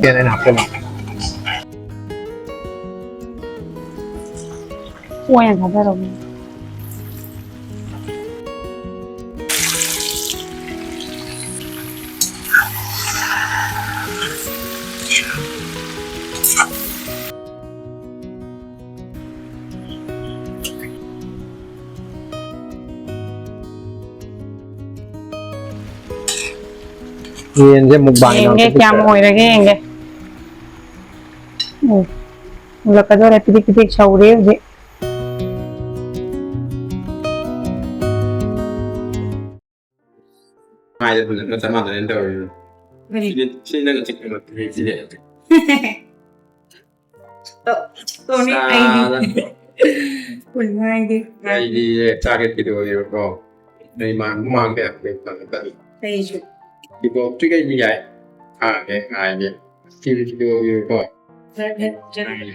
Yan ay napin. Kuya ka pero. Yan siya mukbang. Enggak, kiamo ko lagi enggak. Mula ka doon, pitik-pitik sa uri. Mai được nó sẽ mang đến đời xin nên chỉ một cái gì đấy Tôi đi ai đi. Quỳnh ai đi. ai đi tra cái video này có đây mà mang đẹp về tận tận Đây chứ. thì có cái như vậy cái ai đi khi video này có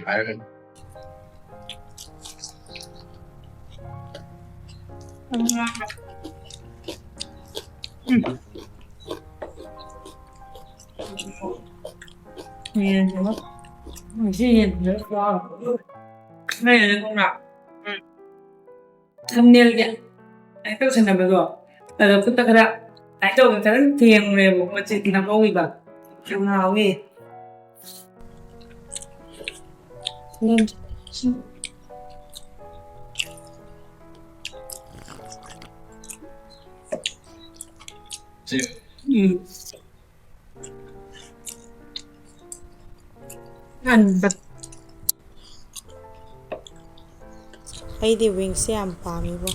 ai phải không Nhìn nó mình chỉ nhìn nữa rồi đây là không nào thâm niên vậy anh tôi sẽ làm được rồi là chúng ta cái đó anh tôi cái thiền này một chuyện thì làm đâu gì bảo trong nào gì nên ăn bật ꯑꯩꯗꯤ ꯋꯤꯡꯁꯦ ꯌꯥꯝ ꯄꯥꯝꯃꯦꯕꯣ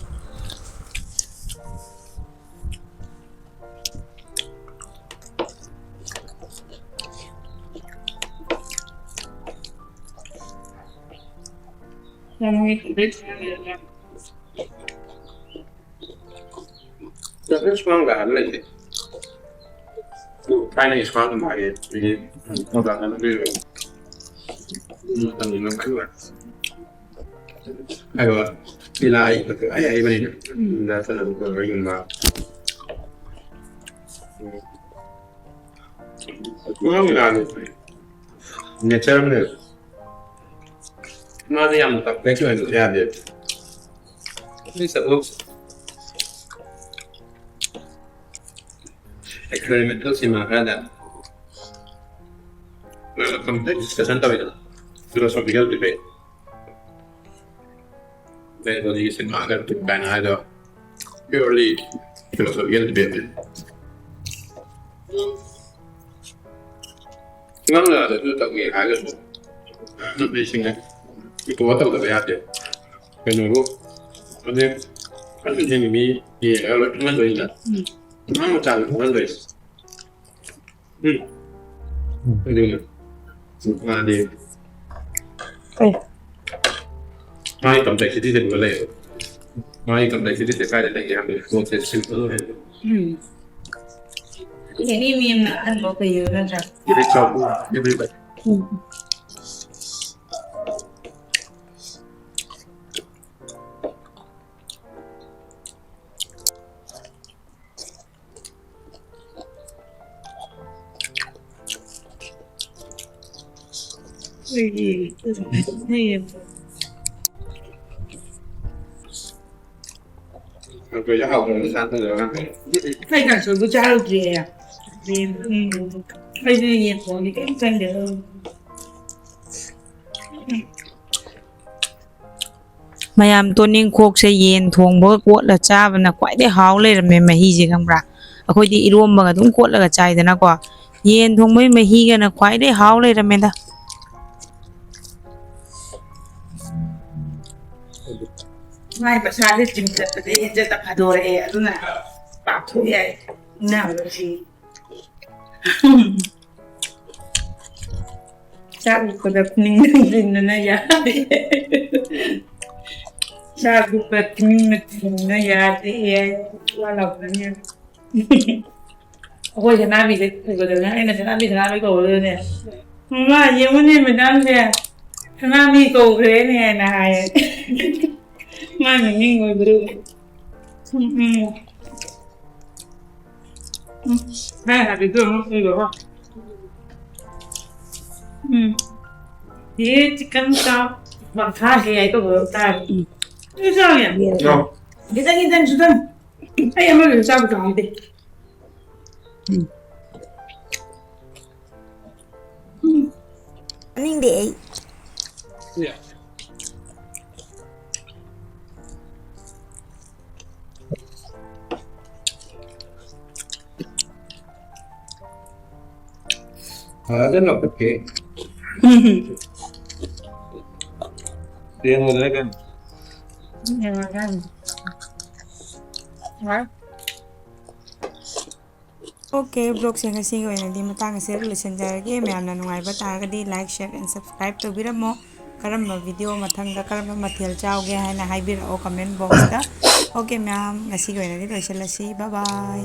rất ngon là anh này cái này ngon mà thì ngon là anh đi rồi anh nhìn nó cái mà hay rồi đi lại cái ai bên này là sẽ là một cái gì mà ngon là nhà chơi này nó đi ăn tập cái chuyện của nhà đi đi sợ lúc experimental si Mahada. Contexto 60 filosofical debate. Then what is in Mahada to ban either purely philosophical debate. Ngon là tôi tập nghề hai cái nó đi sinh này cái cố tập là gì cái người luôn anh em anh em thì mình gì ở lúc nó rồi là nó một trận nó rồi cái gì mà đi mai cầm tay thì đừng có lệ mai cầm tay thì sẽ phải để đánh giá được một cái sự thôi cái này mình là ăn có cái gì đó rồi như vậy cho như vậy gì rồi chắc học rồi sang tới rồi hay cả số của cha được gì à vì bây giờ nhiệt của thì cái tranh được hơn ꯃꯌꯥꯝ ꯇꯣꯅꯤꯡ ꯈꯣꯛꯁꯦ ꯌꯦꯟ ꯊꯣꯡꯕꯒ ꯀꯣꯠꯂ ꯆꯥꯕꯅ ꯈ꯭ꯋꯥꯏꯗꯩ ꯍꯥꯎ ꯂꯩꯔꯝꯃꯦ ꯃꯍꯤꯁꯦ ꯈꯪꯕ꯭ꯔꯥ ꯑꯩꯈꯣꯏꯗꯤ ꯏꯔꯣꯝꯕꯒ ꯑꯗꯨꯝ ꯀꯣꯠꯂꯒ ꯆꯥꯏꯗꯅꯀꯣ ꯌꯦꯟ ꯊꯣꯡꯕꯒꯤ ꯃꯍꯤꯒꯅ ꯈ꯭ꯋꯥꯏꯗꯩ ꯍꯥꯎ ꯂꯩꯔꯝꯃꯦꯗ mai bà xa đi chìm chật để hiện tại tập hà đồ này đó là bảo thôi vậy nào là gì sao cũng được ninh ninh này ya sao cũng được ninh ninh này ya thì qua lòng nha ôi thế nào bị thế có được ngay là thế nào bị thế nào bị cổ lên nè mà nhiều vấn mình đang nè thế nào bị cổ thế này này mai mình đi ngồi bự đây là cái gương không? Đây đúng không? Ye chicken chop bằng tha thì ấy có vừa ta như sao nhỉ Ngon. cái danh sudah ai em mới sao cái đi Anh để Dạ. Rất là bất kỳ. Riêng người đấy cơ. nhưng mà cái đó Ok, blog ꯁꯦ ꯉꯁꯤꯒꯤ ꯑꯣꯏꯅꯗꯤ ꯃꯇꯥꯡ ꯑꯁꯤ ꯂꯣꯏꯁꯤꯟꯖꯔꯒꯦ ꯃꯌꯥꯝꯅ ꯅꯨꯡꯉꯥꯏꯕ ꯇꯥꯔꯒꯗꯤ like share and subscribe ꯇꯧꯕꯤꯔꯝꯃꯣ ꯀꯔꯝꯕ ꯚꯤꯗꯤꯑꯣ ꯃꯊꯪꯗ ꯀꯔꯝꯕ ꯃꯊꯦꯜ ꯆꯥꯎꯒꯦ ꯍꯥꯏꯅ ꯍꯥꯏꯕꯤꯔꯛꯑꯣ ꯀꯃꯦꯟ ꯕꯣꯛꯁꯇ ꯑꯣꯀꯦ ꯃꯌꯥꯝ ꯉꯁꯤꯒꯤ ꯑꯣꯏꯅꯗꯤ ꯂꯣꯏꯁꯤꯜꯂꯁꯤ ꯕꯥꯏ ꯕꯥꯏ